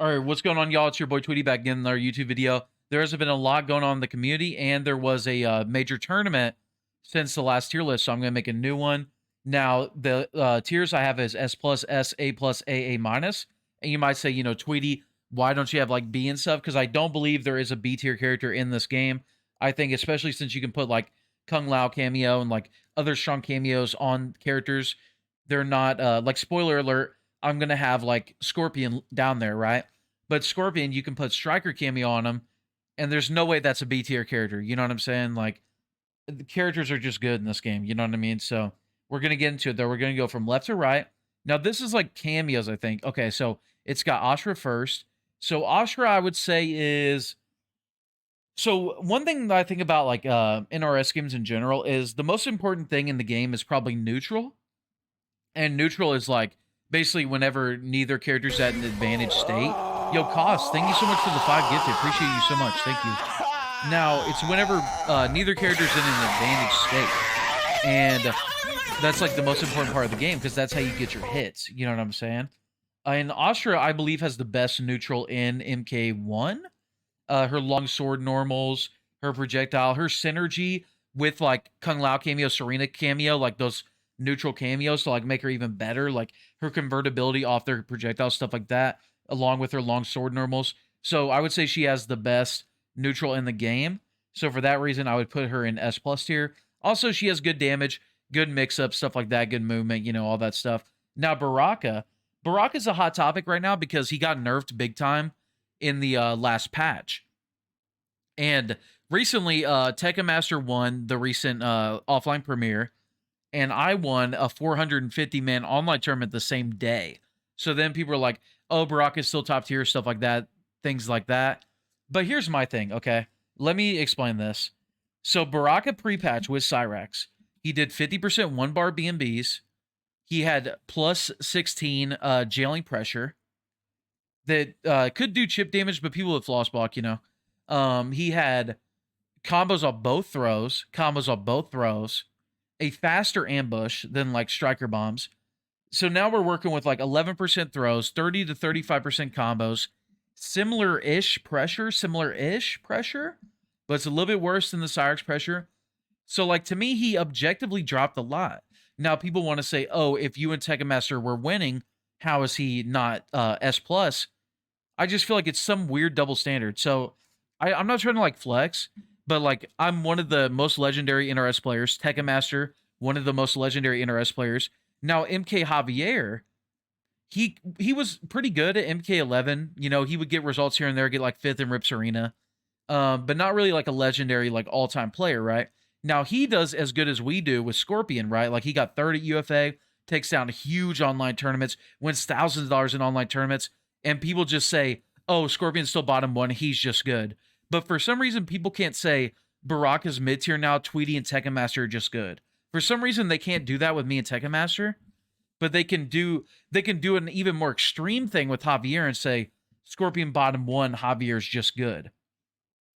All right, what's going on, y'all? It's your boy Tweedy back again in our YouTube video. There has been a lot going on in the community, and there was a major tournament since the last tier list, so I'm going to make a new one. Now, the tiers I have is S+, S, A+, A minus. And you might say, you know, Tweedy, why don't you have like B and stuff? Because I don't believe there is a B tier character in this game. I think, especially since you can put like Kung Lao cameo and like other strong cameos on characters, they're not like, spoiler alert, I'm going to have like Scorpion down there, right? But Scorpion, you can put Striker cameo on him, and there's no way that's a B tier character. You know what I'm saying? Like, the characters are just good in this game. You know what I mean? So we're going to get into it, though. We're going to go from left to right. Now, this is like cameos, I think. Okay, so it's got Ashrah first. So Ashrah, I would say, is... So one thing that I think about like NRS games in general is the most important thing in the game is probably neutral. And neutral is like basically whenever neither character's at an advantage state. Yo, Cost, thank you so much for the 5 gifted. Appreciate you so much. Thank you. Now, it's whenever neither character's in an advantage state. And that's like the most important part of the game because that's how you get your hits. You know what I'm saying? And Ashrah, I believe, has the best neutral in MK1. Her long sword normals, her projectile, her synergy with like Kung Lao cameo, Serena cameo, like those neutral cameos to like make her even better, like her convertibility off their projectile, stuff like that, along with her long sword normals. So I would say she has the best neutral in the game. So for that reason, I would put her in S+ tier. Also, she has good damage, good mix-up, stuff like that, good movement, you know, all that stuff. Now, Baraka. Baraka's a hot topic right now because he got nerfed big time in the last patch. And recently, Tekken Master won the recent offline premiere, and I won a 450-man online tournament the same day. So then people are like, oh, Baraka's still top tier, stuff like that, things like that. But here's my thing, okay? Let me explain this. So Baraka pre-patch with Cyrax, he did 50% 1-bar BMBs. He had plus 16 jailing pressure that could do chip damage, but people with floss block, you know. He had combos on both throws, a faster ambush than like striker bombs. So now we're working with like 11% throws, 30 to 35% combos, similar-ish pressure, but it's a little bit worse than the Cyrax pressure. So like to me, he objectively dropped a lot. Now people want to say, oh, if you and Tekken Master were winning, how is he not S+? I just feel like it's some weird double standard. So I'm not trying to like flex, but like I'm one of the most legendary NRS players. Tekken Master, one of the most legendary NRS players. Now MK Javier, he was pretty good at MK11. You know, he would get results here and there, get like 5th in Rips Arena, but not really like a legendary like all-time player, right? Now he does as good as we do with Scorpion, right? Like he got 3rd at UFA, takes down huge online tournaments, wins thousands of dollars in online tournaments, and people just say, oh, Scorpion's still bottom 1, he's just good. But for some reason, people can't say Baraka's mid-tier now, Tweedy and Tekken Master are just good. For some reason, they can't do that with me and Tekken Master, but they can do an even more extreme thing with Javier and say, Scorpion bottom 1, Javier's just good.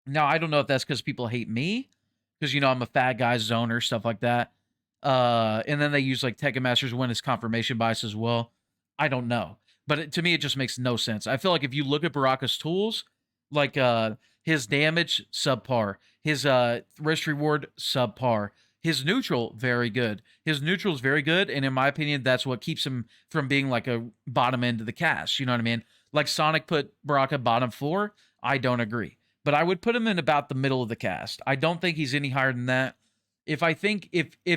Now, I don't know if that's because people hate me, because, you know, I'm a fat guy, zoner, stuff like that. And then they use, like, Tekken Master's win as confirmation bias as well. I don't know. But to me, it just makes no sense. I feel like if you look at Baraka's tools, like his damage, subpar. His risk reward, subpar. His neutral, very good. His neutral is very good, and in my opinion, that's what keeps him from being like a bottom end of the cast. You know what I mean? Like Sonic put Baraka bottom 4. I don't agree. But I would put him in about the middle of the cast. I don't think he's any higher than that. If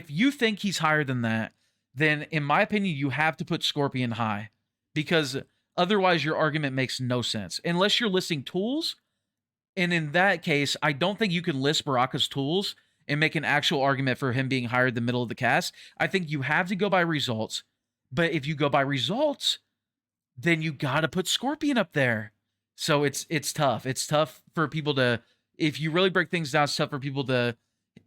you think he's higher than that, then in my opinion, you have to put Scorpion high. Because otherwise your argument makes no sense. Unless you're listing tools, and in that case, I don't think you can list Baraka's tools and make an actual argument for him being higher than middle of the cast. I think you have to go by results. But if you go by results, then you got to put Scorpion up there. So it's tough. It's tough for people to, if you really break things down, it's tough for people to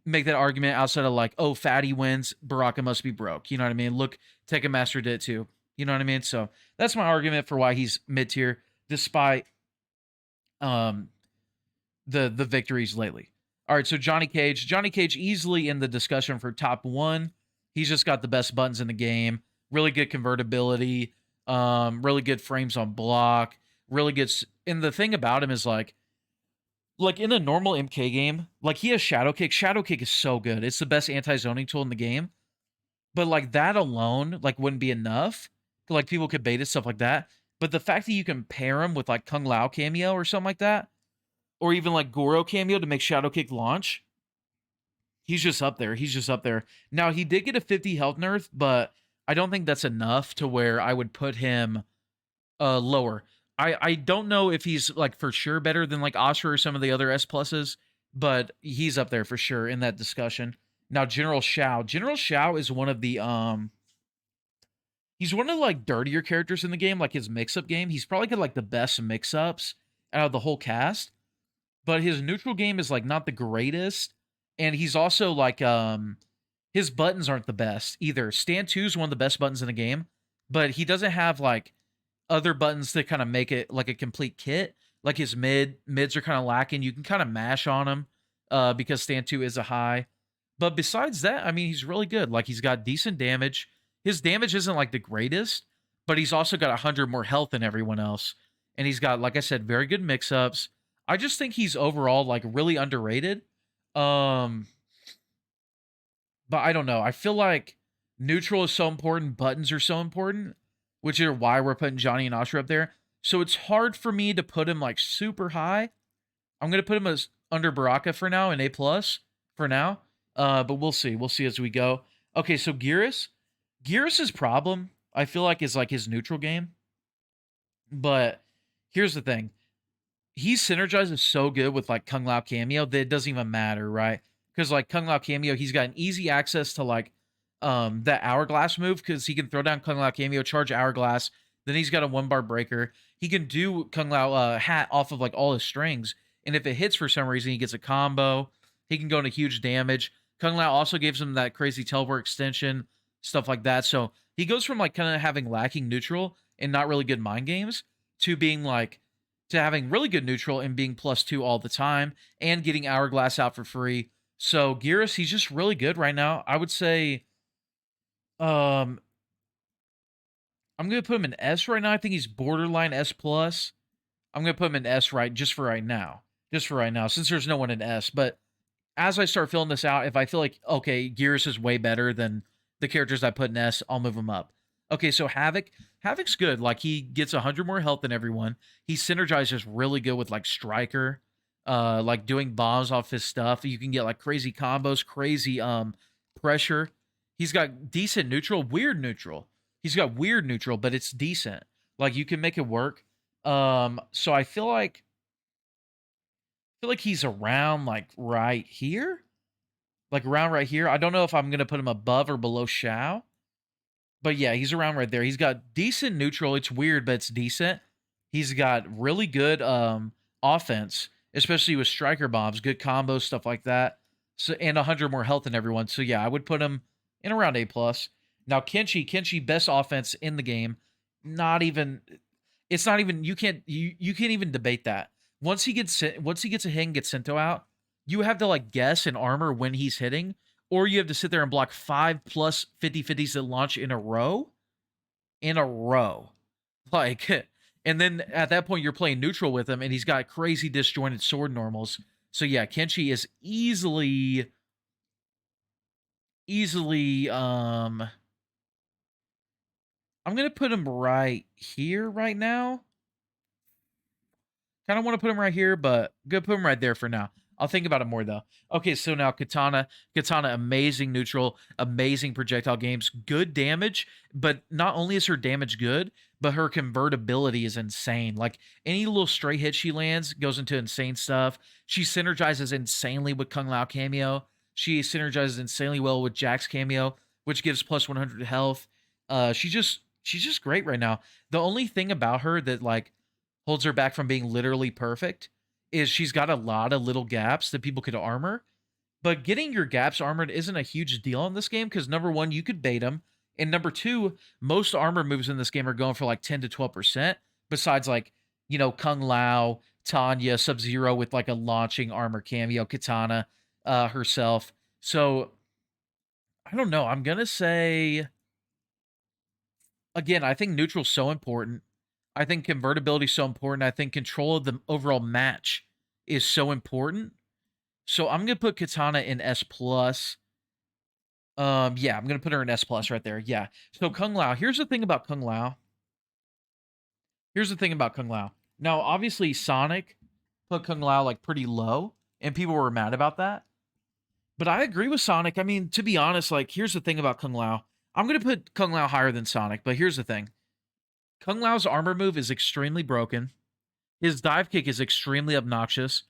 make that argument outside of like, oh, Fatty wins, Baraka must be broke. You know what I mean? Look, Tekken Master did it too. You know what I mean? So that's my argument for why he's mid-tier, despite the victories lately. All right, so Johnny Cage. Johnny Cage easily in the discussion for top 1. He's just got the best buttons in the game. Really good convertibility. Really good frames on block. really good. And the thing about him is like in a normal MK game, like he has Shadow Kick. Shadow Kick is so good. It's the best anti-zoning tool in the game. But like that alone, like wouldn't be enough. Like people could bait it, stuff like that. But the fact that you can pair him with like Kung Lao cameo or something like that, or even like Goro cameo to make Shadow Kick launch, he's just up there. He's just up there. Now he did get a 50 health nerf, but I don't think that's enough to where I would put him lower. I don't know if he's like for sure better than like Ashrah or some of the other S pluses, but he's up there for sure in that discussion. Now General Shao. General Shao is one of the he's one of the like dirtier characters in the game, like his mix-up game. He's probably got like the best mix-ups out of the whole cast, but his neutral game is like not the greatest. And he's also like his buttons aren't the best either. Stand 2 is one of the best buttons in the game, but he doesn't have like other buttons that kind of make it like a complete kit. Like his mids are kind of lacking. You can kind of mash on him because stand 2 is a high. But besides that, I mean, he's really good. Like he's got decent damage. His damage isn't like the greatest, but he's also got 100 more health than everyone else. And he's got, like I said, very good mix-ups. I just think he's overall like really underrated. Um, but I don't know. I feel like neutral is so important, buttons are so important, which are why we're putting Johnny and Ashrah up there. So it's hard for me to put him like super high. I'm gonna put him as under Baraka for now, an A plus for now. But we'll see. We'll see as we go. Okay, so Geras. Geras' problem, I feel like, is like his neutral game. But here's the thing. He synergizes so good with like Kung Lao cameo that it doesn't even matter, right? Because like Kung Lao cameo, he's got an easy access to like that hourglass move because he can throw down Kung Lao cameo, charge hourglass, then he's got a 1 bar breaker. He can do Kung Lao hat off of like all his strings, and if it hits for some reason, he gets a combo. He can go into huge damage. Kung Lao also gives him that crazy teleport extension, stuff like that. So he goes from like kind of having lacking neutral and not really good mind games to being like to having really good neutral and being +2 all the time and getting hourglass out for free. So Geras, he's just really good right now. I would say um I'm gonna put him in S right now. I think he's borderline S plus. I'm gonna put him in S right just for right now. Just for right now, since there's no one in S. But as I start filling this out, if I feel like, okay, Geras is way better than the characters I put in S, I'll move him up. Okay, so Havik. Havik's good. Like, he gets 100 more health than everyone. He synergizes really good with, like, Striker. Like, doing bombs off his stuff. You can get, like, crazy combos, crazy pressure. He's got decent neutral, weird neutral. He's got weird neutral, but it's decent. Like, you can make it work. So I feel like he's around like right here. Like around right here. I don't know if I'm gonna put him above or below Shao. But yeah, he's around right there. He's got decent neutral. It's weird, but it's decent. He's got really good offense, especially with striker bombs, good combos, stuff like that. So and 100 more health than everyone. So yeah, I would put him in around A plus. Now Kenshi, best offense in the game. Not even it's not even you can't even debate that. Once he gets a hit and gets Sento out, you have to like guess and armor when he's hitting, or you have to sit there and block 5 plus 50/50s that launch in a row. In a row. Like and then at that point you're playing neutral with him and he's got crazy disjointed sword normals. So yeah, Kenshi is easily I'm gonna put him right here right now. Kind of want to put him right here, but I'm gonna put him right there for now. I'll think about it more though. Okay, so now Kitana. Kitana, amazing neutral, amazing projectile games, good damage, but not only is her damage good, but her convertibility is insane. Like any little stray hit she lands goes into insane stuff. She synergizes insanely with Kung Lao cameo. She synergizes insanely well with Jack's cameo, which gives plus 100 health. She's just great right now. The only thing about her that like holds her back from being literally perfect is she's got a lot of little gaps that people could armor. But getting your gaps armored isn't a huge deal in this game because number one, you could bait them. And number two, most armor moves in this game are going for like 10 to 12%, besides like, you know, Kung Lao, Tanya, Sub-Zero with like a launching armor cameo, Kitana herself. So I don't know. I'm going to say, again, I think neutral's so important. I think convertibility is so important. I think control of the overall match is so important. So I'm gonna put Kitana in S plus. Yeah, I'm gonna put her in S plus right there. Yeah. So Kung Lao. Here's the thing about Kung Lao. Now, obviously, Sonic put Kung Lao like pretty low, and people were mad about that. But I agree with Sonic. I mean, to be honest, like here's the thing about Kung Lao. I'm gonna put Kung Lao higher than Sonic, but here's the thing. Kung Lao's armor move is extremely broken. His dive kick is extremely obnoxious.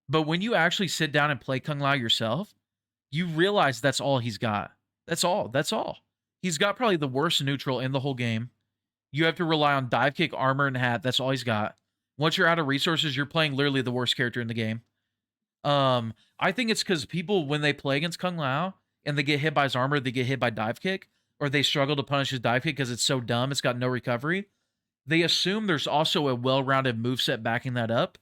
But when you actually sit down and play Kung Lao yourself, you realize that's all he's got. That's all. That's all. He's got probably the worst neutral in the whole game. You have to rely on dive kick, armor, and hat. That's all he's got. Once you're out of resources, you're playing literally the worst character in the game. I think it's because people, when they play against Kung Lao and they get hit by his armor, they get hit by dive kick, or they struggle to punish his dive kick because it's so dumb, it's got no recovery. They assume there's also a well-rounded moveset backing that up.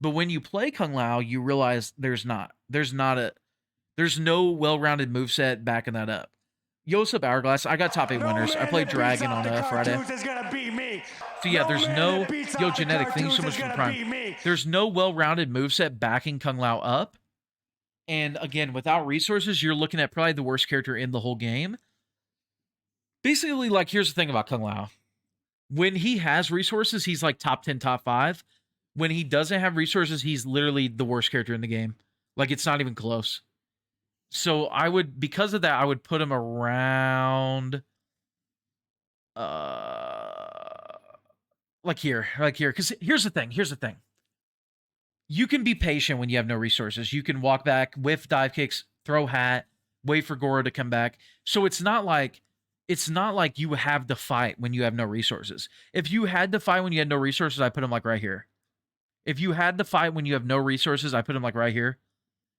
But when you play Kung Lao, you realize there's not. There's no well-rounded moveset backing that up. Yosef Hourglass, I got top 8 winners. I played Dragon on Friday. So yeah, there's no... Yo, Genetic, thank you so much for the Prime. There's no well-rounded moveset backing Kung Lao up. And again, without resources, you're looking at probably the worst character in the whole game. Basically, like, here's the thing about Kung Lao. When he has resources, he's like top 10, top 5. When he doesn't have resources, he's literally the worst character in the game. Like, it's not even close. So I would, because of that, I would put him around, like here. Because here's the thing. You can be patient when you have no resources. You can walk back, whiff dive kicks, throw hat, wait for Goro to come back. So it's not like you have to fight when you have no resources. If you had to fight when you had no resources, I put him like right here. If you had to fight when you have no resources, I put him like right here.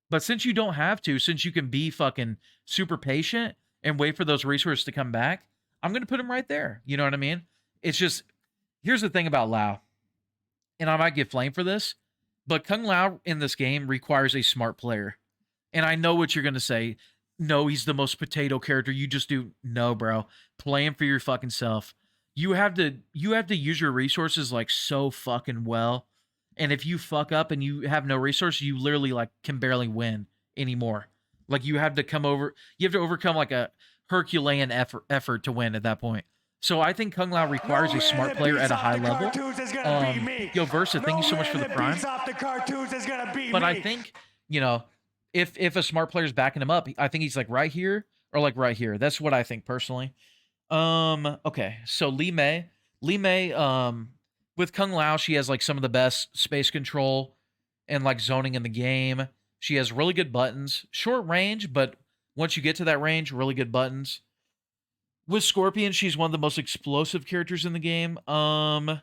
But since you don't have to, since you can be fucking super patient and wait for those resources to come back, I'm going to put him right there. You know what I mean? It's just, here's the thing about Lao. And I might get flamed for this, but Kung Lao in this game requires a smart player. And I know what you're going to say. No, he's the most potato character. You just do. No, bro. Play him for your fucking self. You have to use your resources like so fucking well. And if you fuck up and you have no resources, you literally like can barely win anymore. Like you have to overcome like a Herculean effort to win at that point. So I think Kung Lao requires a smart player at a high level. Yo, Versa, thank you so much for the Prime. But I think, you know, if a smart player's backing him up, I think he's like right here or like right here. That's what I think personally. Okay, so Li Mei, with Kung Lao, she has like some of the best space control and like zoning in the game. She has really good buttons, short range, but once you get to that range, really good buttons. With Scorpion, she's one of the most explosive characters in the game. I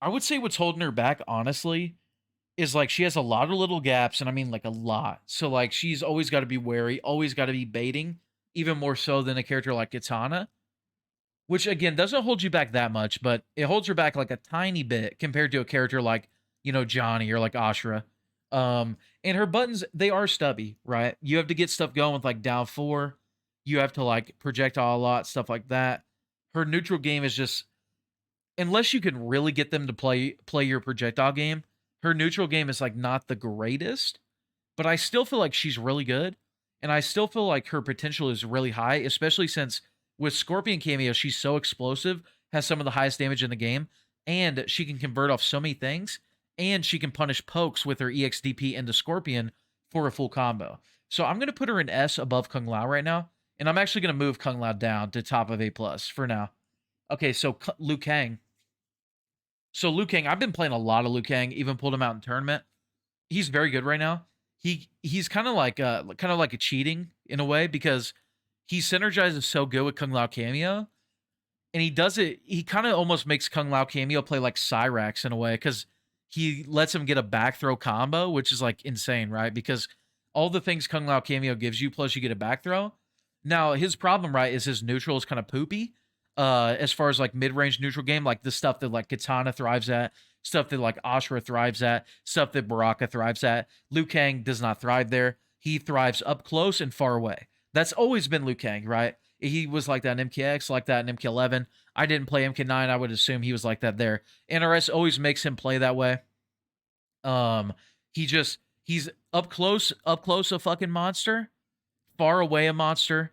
would say what's holding her back, honestly, is like she has a lot of little gaps, and I mean like a lot. So like she's always got to be wary, always got to be baiting, even more so than a character like Kitana. Which, again, doesn't hold you back that much, but it holds her back like a tiny bit compared to a character like, you know, Johnny or like Ashrah. And her buttons, they are stubby, right? You have to get stuff going with like down 4. You have to like projectile a lot, stuff like that. Her neutral game is just, unless you can really get them to play your projectile game, her neutral game is like not the greatest. But I still feel like she's really good. And I still feel like her potential is really high, especially since with Scorpion cameo, she's so explosive, has some of the highest damage in the game, and she can convert off so many things, and she can punish pokes with her EXDP into Scorpion for a full combo. So I'm going to put her in S above Kung Lao right now, and I'm actually going to move Kung Lao down to top of A+ for now. Okay, so Liu Kang. So Liu Kang, I've been playing a lot of Liu Kang, even pulled him out in tournament. He's very good right now. He's kind of like a cheating in a way, because he synergizes so good with Kung Lao cameo, and he does it. He kind of almost makes Kung Lao cameo play like Cyrax in a way, because he lets him get a back throw combo, which is like insane, right? Because all the things Kung Lao cameo gives you, plus you get a back throw. Now his problem, right, is his neutral is kind of poopy. As far as like mid-range neutral game, like the stuff that like Kitana thrives at, stuff that like Ashrah thrives at, stuff that Baraka thrives at. Liu Kang does not thrive there. He thrives up close and far away. That's always been Liu Kang, right? He was like that in MKX, like that in MK11. I didn't play MK9. I would assume he was like that there. NRS always makes him play that way. He's up close a fucking monster, far away a monster,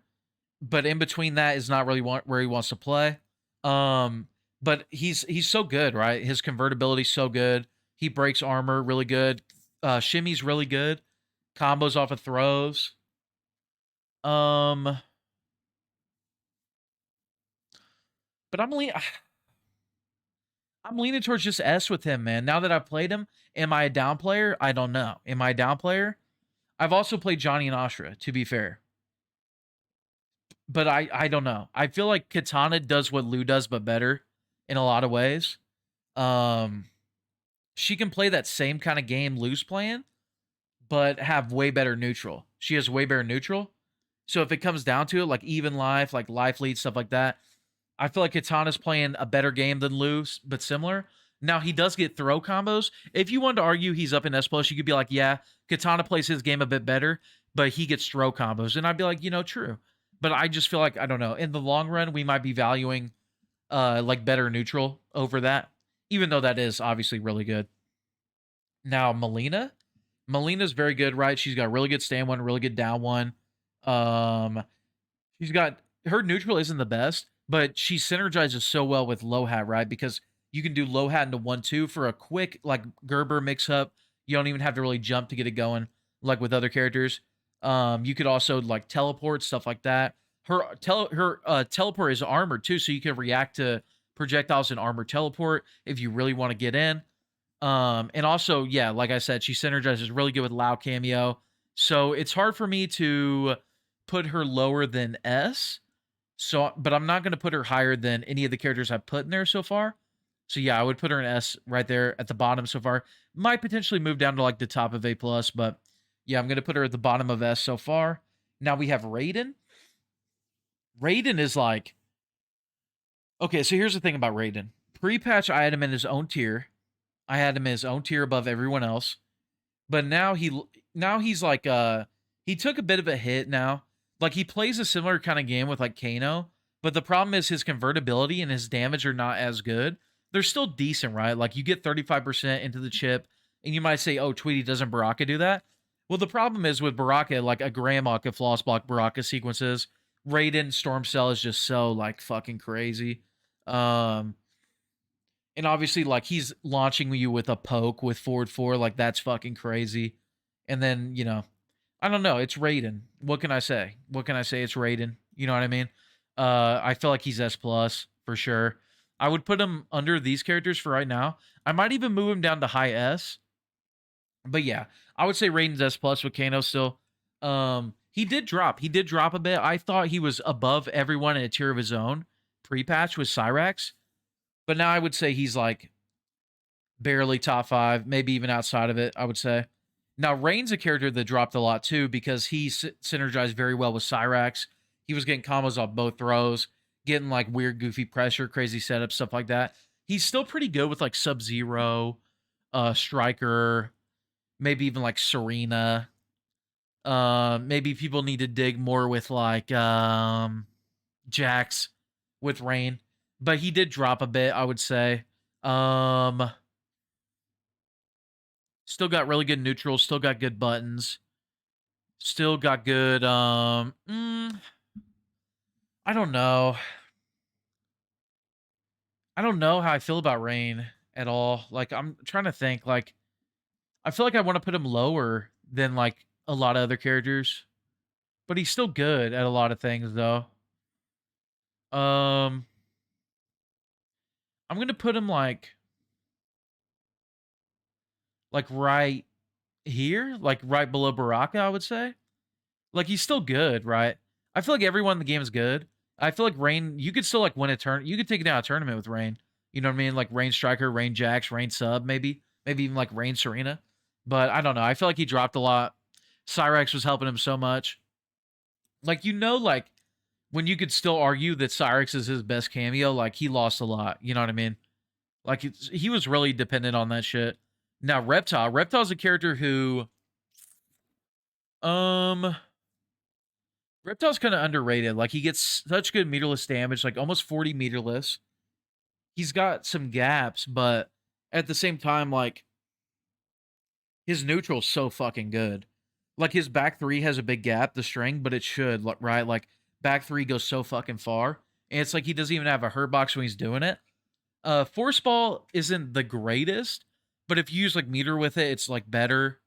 but in between that is not really where he wants to play. But he's so good, right? His convertibility's so good. He breaks armor really good. Shimmy's really good. Combos off of throws. But I'm leaning towards just S with him, man. Now that I've played him, am I a down player? I don't know. Am I a down player? I've also played Johnny and Ashrah, to be fair. But I don't know. I feel like Kitana does what Liu does, but better in a lot of ways. She can play that same kind of game Liu's playing, but have way better neutral. She has way better neutral. So if it comes down to it, like even life, like life lead, stuff like that, I feel like Kitana's playing a better game than Liu, but similar. Now, he does get throw combos. If you wanted to argue he's up in S+, you could be like, yeah, Kitana plays his game a bit better, but he gets throw combos. And I'd be like, true. But I just feel like, I don't know, in the long run, we might be valuing like better neutral over that, even though that is obviously really good. Now, Mileena's very good, right? She's got really good stand one, really good down one. She's got, her neutral isn't the best, but she synergizes so well with low hat, right? Because you can do low hat into 1-2 for a quick like Gerber mix up. You don't even have to really jump to get it going like with other characters. You could also like teleport, stuff like that. Her teleport is armored too, so you can react to projectiles and armor teleport if you really want to get in. And also, yeah, like I said, she synergizes really good with Lao cameo. So it's hard for me to put her lower than S. So, but I'm not going to put her higher than any of the characters I've put in there so far. So yeah, I would put her in S right there at the bottom so far. Might potentially move down to like the top of A+, but yeah, I'm going to put her at the bottom of S so far. Now we have Raiden. Raiden is like, okay, so here's the thing about Raiden. Pre-patch, I had him in his own tier. I had him in his own tier above everyone else. But now he's like, he took a bit of a hit now. Like, he plays a similar kind of game with, like, Kano, but the problem is his convertibility and his damage are not as good. They're still decent, right? Like, you get 35% into the chip, and you might say, oh, Tweedy, doesn't Baraka do that? Well, the problem is with Baraka, like, a grandma could floss block Baraka sequences. Raiden, Storm Cell is just so, like, fucking crazy. And obviously, like, he's launching you with a poke with forward 4, like, that's fucking crazy. And then, I don't know. It's Raiden. What can I say? What can I say? It's Raiden. You know what I mean? I feel like he's S+ for sure. I would put him under these characters for right now. I might even move him down to high S. But yeah, I would say Raiden's S+ with Kano still. He did drop. He did drop a bit. I thought he was above everyone in a tier of his own pre-patch with Cyrax. But now I would say he's like barely top 5, maybe even outside of it, I would say. Now, Rain's a character that dropped a lot, too, because he synergized very well with Cyrax. He was getting combos off both throws, getting, like, weird, goofy pressure, crazy setups, stuff like that. He's still pretty good with, like, Sub-Zero, Striker, maybe even, like, Serena. Maybe people need to dig more with, like, Jax with Rain. But he did drop a bit, I would say. Still got really good neutrals. Still got good buttons. Still got good, I don't know. I don't know how I feel about Rain at all. Like, I'm trying to think. Like, I feel like I want to put him lower than, like, a lot of other characters. But he's still good at a lot of things, though. I'm going to put him, like right here. Like, right below Baraka, I would say. Like, he's still good, right? I feel like everyone in the game is good. I feel like Rain, you could still, like, win a turn. You could take it down a tournament with Rain. You know what I mean? Like, Rain Striker, Rain Jax, Rain Sub, maybe. Maybe even, like, Rain Serena. But I don't know. I feel like he dropped a lot. Cyrax was helping him so much. Like, like, when you could still argue that Cyrax is his best cameo, like, he lost a lot. You know what I mean? Like, he was really dependent on that shit. Now, Reptile. Reptile's a character who... Reptile's kind of underrated. Like, he gets such good meterless damage, like almost 40 meterless. He's got some gaps, but at the same time, like, his neutral's so fucking good. Like, his back three has a big gap, the string, but it should, right? Like, back three goes so fucking far. And it's like he doesn't even have a hurt box when he's doing it. Force ball isn't the greatest, but if you use, like, meter with it, it's, like, better.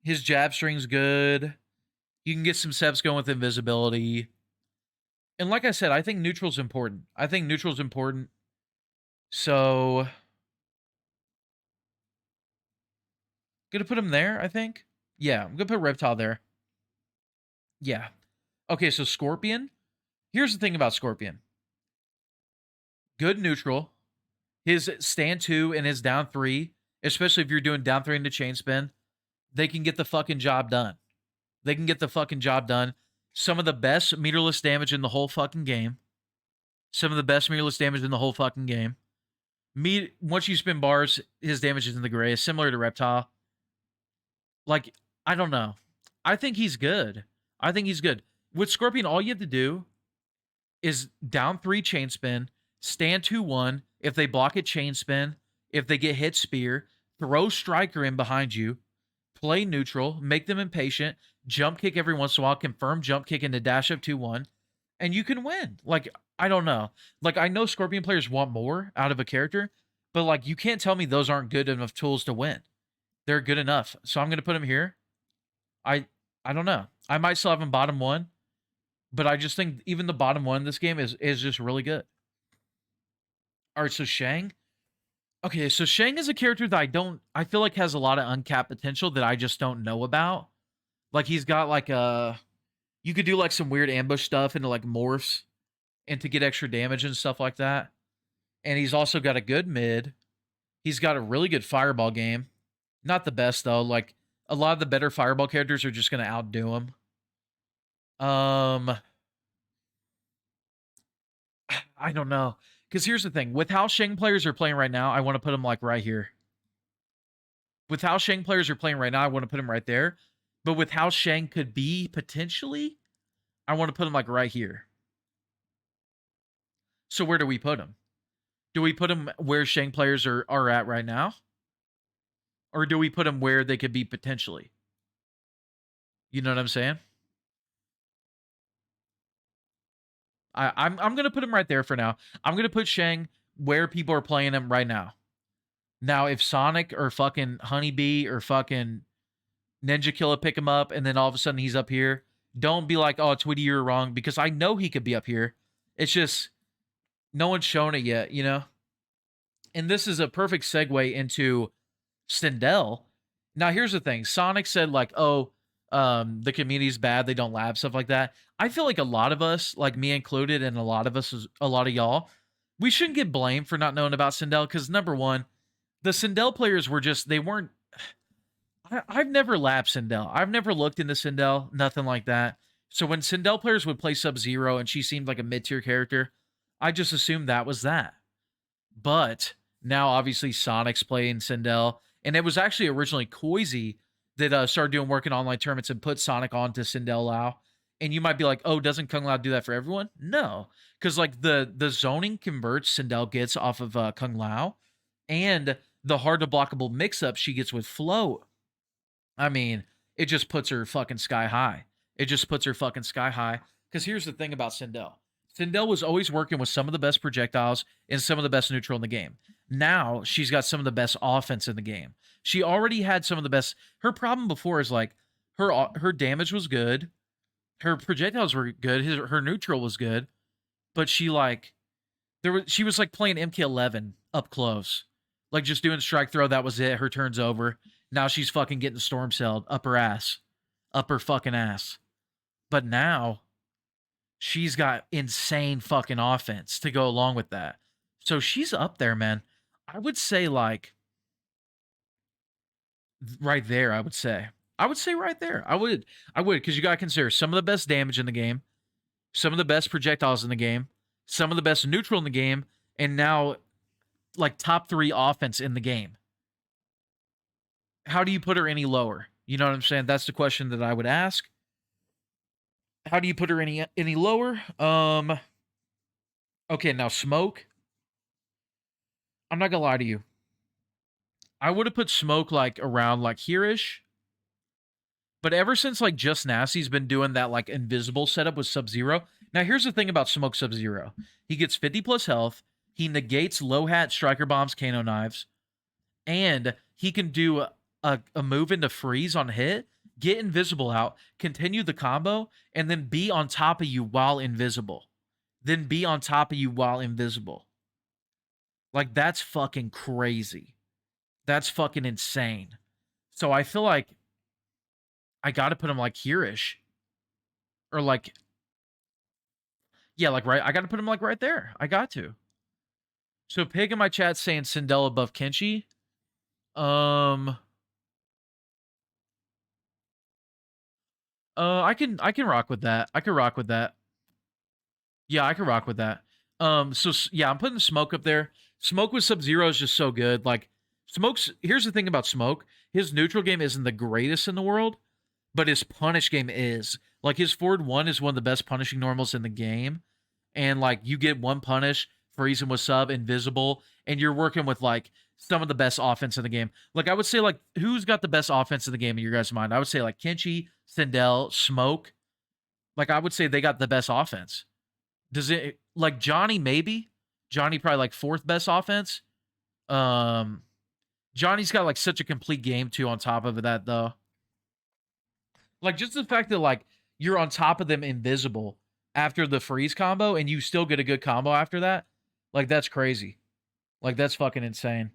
His jab string's good. You can get some steps going with invisibility. And like I said, I think neutral's important. So, gonna put him there, I think. Yeah, I'm gonna put Reptile there. Yeah. Okay, so Scorpion. Here's the thing about Scorpion. Good neutral. His stand 2 and his down 3, especially if you're doing down 3 into chain spin, they can get the fucking job done. Some of the best meterless damage in the whole fucking game. Once you spin bars, his damage is in the gray, similar to Reptile. Like, I don't know. I think he's good. With Scorpion, all you have to do is down 3 chain spin, stand 2-1. If they block it, chain spin. If they get hit, spear. Throw Striker in behind you. Play neutral. Make them impatient. Jump kick every once in a while. Confirm jump kick into dash up 2-1. And you can win. Like, I don't know. Like, I know Scorpion players want more out of a character, but, like, you can't tell me those aren't good enough tools to win. They're good enough. So I'm going to put him here. I don't know. I might still have him bottom 1, but I just think even the bottom 1 in this game is just really good. All right, so Shang. Okay, so Shang is a character that I feel like has a lot of uncapped potential that I just don't know about. Like, he's got like you could do like some weird ambush stuff into like morphs and to get extra damage and stuff like that. And he's also got a good mid. He's got a really good fireball game. Not the best though. Like, a lot of the better fireball characters are just going to outdo him. I don't know. Because here's the thing. With how Shang players are playing right now, I want to put him like right here. With how Shang players are playing right now, I want to put him right there. But with how Shang could be potentially, I want to put him like right here. So where do we put him? Do we put him where Shang players are at right now? Or do we put him where they could be potentially? You know what I'm saying? I'm gonna put him right there for now. I'm gonna put Shang where people are playing him right now. Now, if Sonic or fucking Honeybee or fucking Ninja Killer pick him up and then all of a sudden he's up here, don't be like, oh, Tweedy, you're wrong, because I know he could be up here. It's just no one's shown it yet, you know? And this is a perfect segue into Sindel. Now, here's the thing. Sonic said, like, oh, the community's bad, they don't lab, stuff like that. I feel like a lot of us, like me included, and a lot of y'all, we shouldn't get blamed for not knowing about Sindel, because number one, the Sindel players were just, they weren't, I've never labbed Sindel. I've never looked into Sindel, nothing like that. So when Sindel players would play Sub-Zero and she seemed like a mid-tier character, I just assumed that was that. But now, obviously, Sonic's playing Sindel, and it was actually originally Koizi that started doing work in online tournaments and put Sonic onto Sindel Lao. And you might be like, oh, doesn't Kung Lao do that for everyone? No, because like the zoning converts Sindel gets off of Kung Lao, and the hard to blockable mix-up she gets with Flow. I mean, it just puts her fucking sky high. Because here's the thing about Sindel. Sindel was always working with some of the best projectiles and some of the best neutral in the game. Now she's got some of the best offense in the game. She already had some of the best. Her problem before is like her damage was good, her projectiles were good, her neutral was good, but she was like playing MK11 up close, like just doing strike throw. That was it. Her turn's over. Now she's fucking getting storm celled up her fucking ass. But now she's got insane fucking offense to go along with that. So she's up there, man. I would say like right there, I would say right there. I would, because you got to consider some of the best damage in the game, some of the best projectiles in the game, some of the best neutral in the game, and now like top 3 offense in the game. how do you put her any lower? You know what I'm saying? That's the question that I would ask. How do you put her any lower? Okay, now Smoke. I'm not gonna lie to you. I would have put Smoke like around like here-ish. But ever since like Just Nasty's been doing that like invisible setup with Sub-Zero. Now here's the thing about Smoke Sub-Zero. He gets 50 plus health. He negates low hat striker bombs, Kano knives, and he can do a move into freeze on hit, get invisible out, continue the combo, and then be on top of you while invisible. Then be on top of you while invisible. Like that's fucking crazy. That's fucking insane. So I feel like I gotta put him like here-ish. Or like, yeah, like right. I gotta put him like right there. I got to. So Pig in my chat saying Sindel above Kenshi. Um I can rock with that. I can rock with that. Yeah, I can rock with that. So yeah, I'm putting Smoke up there. Smoke with Sub-Zero is just so good. Like Smoke's here's the thing about Smoke. His neutral game isn't the greatest in the world, but his punish game is. Like his forward one is one of the best punishing normals in the game. And like you get one punish, freezing with sub, invisible, and you're working with like some of the best offense in the game. Like I would say, like who's got the best offense in the game in your guys' mind? I would say like Kenshi, Sindel, Smoke. Like I would say they got the best offense. Does it like Johnny? Maybe Johnny probably like fourth best offense. Um, Johnny's got like such a complete game too. On top of that, though, like just the fact that like you're on top of them invisible after the freeze combo and you still get a good combo after that, like that's crazy. Like that's fucking insane.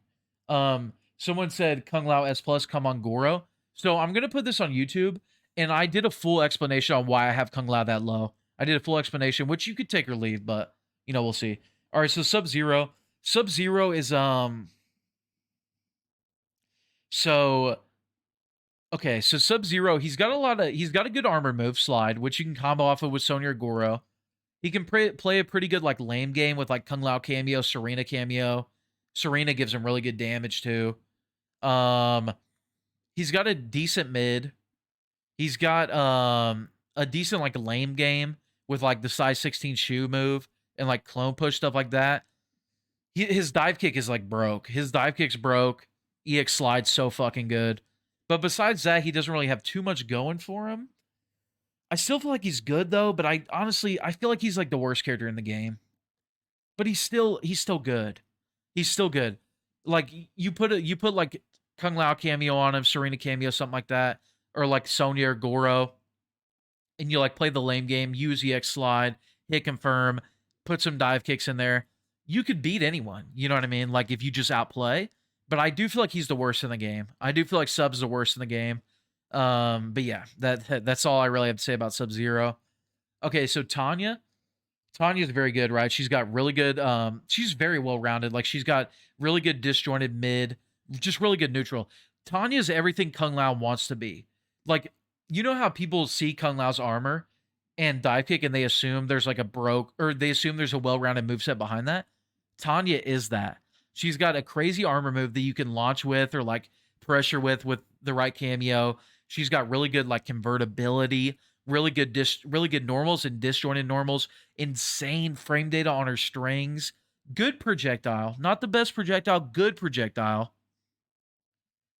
Someone said Kung Lao S plus come on Goro. So I'm gonna put this on YouTube, and I did a full explanation on why I have Kung Lao that low. I did a full explanation, which you could take or leave, but you know we'll see. All right, so Sub-Zero. Sub-Zero is so okay, so Sub-Zero, he's got a good armor move slide, which you can combo off of with Sonya or Goro. He can play a pretty good like lame game with like Kung Lao cameo, Serena cameo. Serena gives him really good damage too. Um, he's got a decent mid. He's got a decent like lame game with like the size 16 shoe move and like clone push stuff like that. His dive kick is like broke. His dive kick's broke. EX slide's so fucking good. But besides that, he doesn't really have too much going for him. I still feel like he's good though, but I honestly I feel like he's like the worst character in the game. But he's still good. He's still good. Like you put like Kung Lao cameo on him, Serena cameo, something like that, or like Sonya or Goro, and you like play the lame game, use EX slide, hit confirm, put some dive kicks in there. You could beat anyone. You know what I mean? Like if you just outplay. But I do feel like he's the worst in the game. I do feel like Sub's the worst in the game. But yeah, that's all I really have to say about Sub-Zero. Okay, so Tanya. Tanya's very good, right? She's got really good, she's very well rounded. Like she's got really good disjointed mid, just really good neutral. Tanya's everything Kung Lao wants to be. Like, you know how people see Kung Lao's armor and dive kick and they assume there's like a broke, or they assume there's a well-rounded moveset behind that? Tanya is that. She's got a crazy armor move that you can launch with or like pressure with the right cameo. She's got really good like convertibility, really good normals and disjointed normals, insane frame data on her strings, good projectile, not the best projectile, good projectile.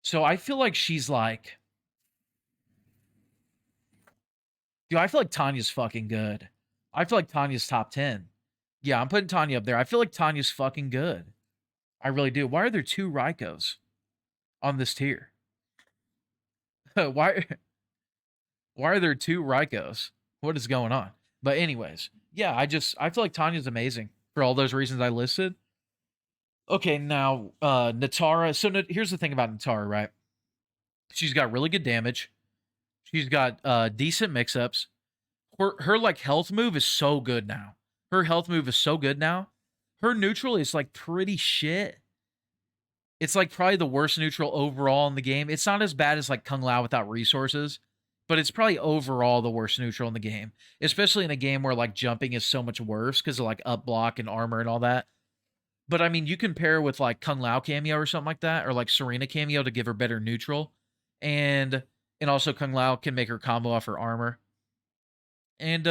So I feel like she's like, dude, I feel like Tanya's fucking good. I feel like Tanya's top 10. Yeah, I'm putting Tanya up there. I feel like Tanya's fucking good. I really do. Why are there two Raikos on this tier? why why are there two Raikos? What is going on? But anyways, yeah, I feel like Tanya's amazing for all those reasons I listed. Okay, now Nitara. So here's the thing about Nitara, right? She's got really good damage. She's got decent mix-ups. Her like health move is so good now. Her health move is so good now. Her neutral is like pretty shit. It's like probably the worst neutral overall in the game. It's not as bad as like Kung Lao without resources, but it's probably overall the worst neutral in the game, especially in a game where like jumping is so much worse because of like up block and armor and all that. But I mean, you compare with like Kung Lao cameo or something like that, or like Serena cameo to give her better neutral. and also Kung Lao can make her combo off her armor. And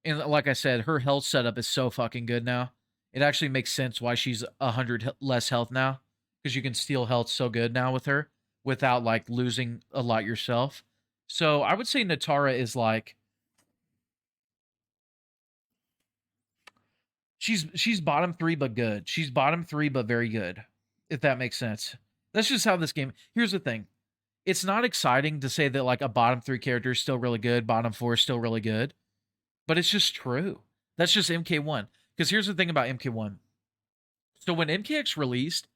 like I said, her health setup is so fucking good now. It actually makes sense why she's 100 less health now, because you can steal health so good now with her without like losing a lot yourself. So I would say Nitara is like she's bottom 3 but good. She's bottom 3 but very good. If that makes sense. That's just how this game. Here's the thing. It's not exciting to say that like a bottom 3 character is still really good, bottom 4 is still really good. But it's just true. That's just MK1. Because here's the thing about MK1. So when MKX released,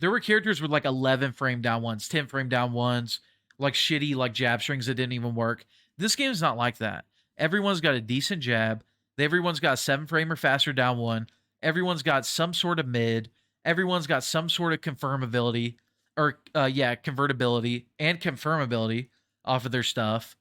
there were characters with like 11 frame down ones, 10 frame down ones, like shitty like jab strings that didn't even work. This game's not like that. Everyone's got a decent jab. Everyone's got 7 frame or faster down one. Everyone's got some sort of mid. Everyone's got some sort of confirmability or convertibility and confirmability off of their stuff.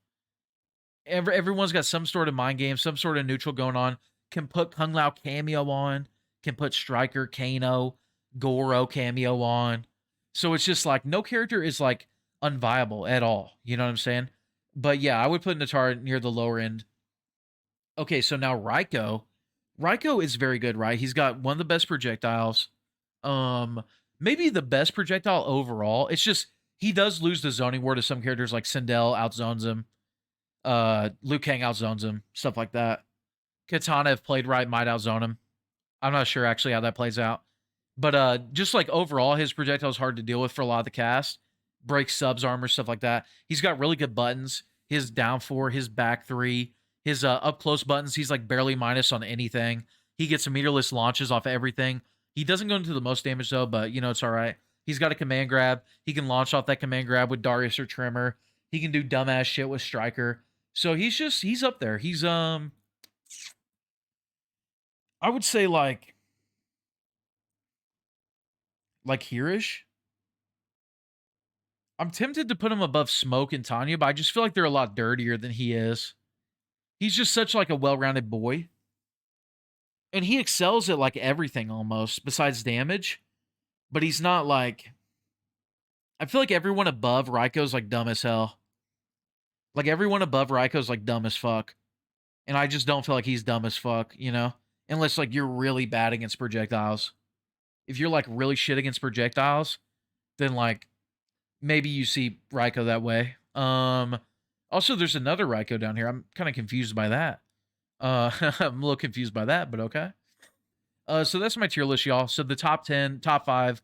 Everyone's got some sort of mind game, some sort of neutral going on. Can put Kung Lao cameo on. Can put Striker, Kano, Goro cameo on. So it's just like no character is like unviable at all. You know what I'm saying? But yeah, I would put Nitara near the lower end. Okay, so now Reiko. Reiko is very good, right? He's got one of the best projectiles. Maybe the best projectile overall. It's just he does lose the zoning war to some characters like Sindel outzones him. Liu Kang outzones him, stuff like that. Kitana, if played right, might outzone him. I'm not sure actually how that plays out. But just like overall, his projectile is hard to deal with for a lot of the cast. Breaks subs armor, stuff like that. He's got really good buttons. His down 4, his back 3, his up close buttons, he's like barely minus on anything. He gets meterless launches off of everything. He doesn't go into the most damage though, but you know, it's all right. He's got a command grab. He can launch off that command grab with Darius or Tremor. He can do dumbass shit with Striker. So he's up there. He's I would say like here-ish. I'm tempted to put him above Smoke and Tanya, but I just feel like they're a lot dirtier than he is. He's just such like a well-rounded boy. And he excels at like everything almost besides damage. But he's not like I feel like everyone above Reiko's like dumb as hell. Like everyone above Reiko's like dumb as fuck. And I just don't feel like he's dumb as fuck, you know? Unless like you're really bad against projectiles. If you're like really shit against projectiles, then like maybe you see Reiko that way. Also there's another Reiko down here. I'm kind of confused by that. I'm a little confused by that, but okay. So that's my tier list, y'all. So the top 10, top 5,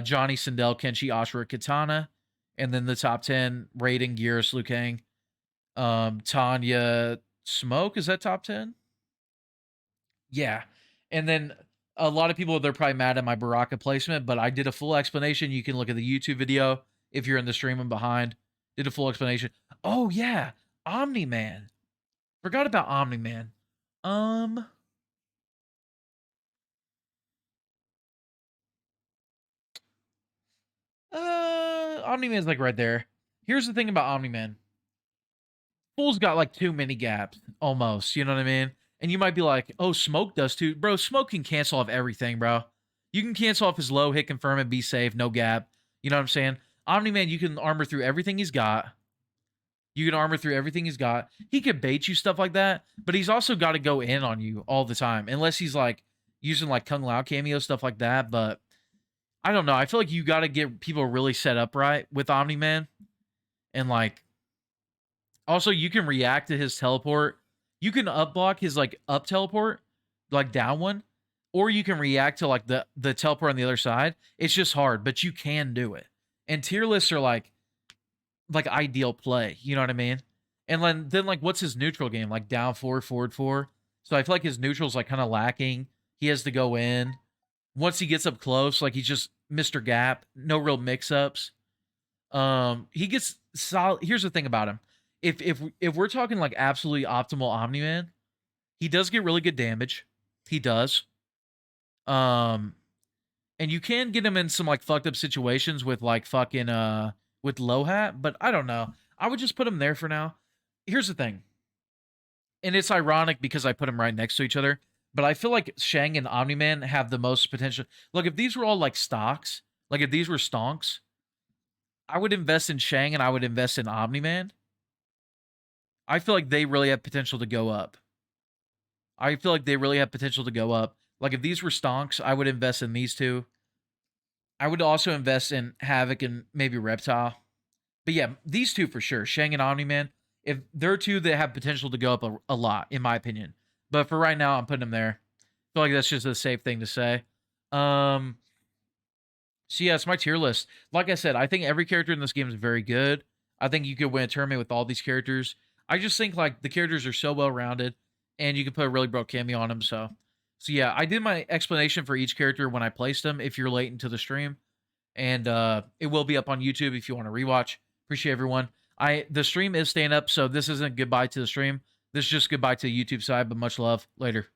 Johnny, Sindel, Kenshi, Ashrah, Kitana. And then the top 10, Raiden, Geras, Liu Kang, Tanya, Smoke. Is that top 10? Yeah. And then a lot of people, they're probably mad at my Baraka placement, but I did a full explanation. You can look at the YouTube video if you're in the stream and behind. Did a full explanation. Oh, yeah. Omni-Man. Forgot about Omni-Man. Omni-Man's like right there. Here's the thing about Omni-Man. Fool's got like too many gaps, almost. You know what I mean? And you might be like, oh, Smoke does too. Bro, Smoke can cancel off everything, bro. You can cancel off his low, hit confirm, and be safe, no gap. You know what I'm saying? Omni-Man, you can armor through everything he's got. You can armor through everything he's got. He could bait you, stuff like that, but he's also got to go in on you all the time. Unless he's like using like Kung Lao cameo, stuff like that. But I don't know. I feel like you got to get people really set up right with Omni-Man. And like, also you can react to his teleport. You can up block his like up teleport, like down one, or you can react to like the teleport on the other side. It's just hard, but you can do it. And tier lists are like ideal play. You know what I mean? And then like what's his neutral game? Like down 4, forward 4. So I feel like his neutral's like kind of lacking. He has to go in. Once he gets up close, like he's just Mr. Gap. No real mix-ups. He gets solid. Here's the thing about him. If we're talking like absolutely optimal Omni-Man, he does get really good damage. He does. And you can get him in some like fucked up situations with like fucking with low hat, but I don't know. I would just put him there for now. Here's the thing. And it's ironic because I put them right next to each other, but I feel like Shang and Omni-Man have the most potential. Look, if these were all like stocks, like if these were stonks, I would invest in Shang and I would invest in Omni-Man. I feel like they really have potential to go up. I feel like they really have potential to go up. Like if these were stonks, I would invest in these two. I would also invest in Havik and maybe Reptile. But yeah, these two for sure, Shang and Omni-Man. If they're two that have potential to go up a lot, in my opinion. But for right now, I'm putting them there. I feel like that's just a safe thing to say. Um, so yeah, it's my tier list. Like I said, I think every character in this game is very good. I think you could win a tournament with all these characters. I just think like the characters are so well rounded, and you can put a really broke cameo on them. So yeah, I did my explanation for each character when I placed them. If you're late into the stream, and it will be up on YouTube if you want to rewatch. Appreciate everyone. The stream is staying up, so this isn't goodbye to the stream. This is just goodbye to the YouTube side. But much love. Later.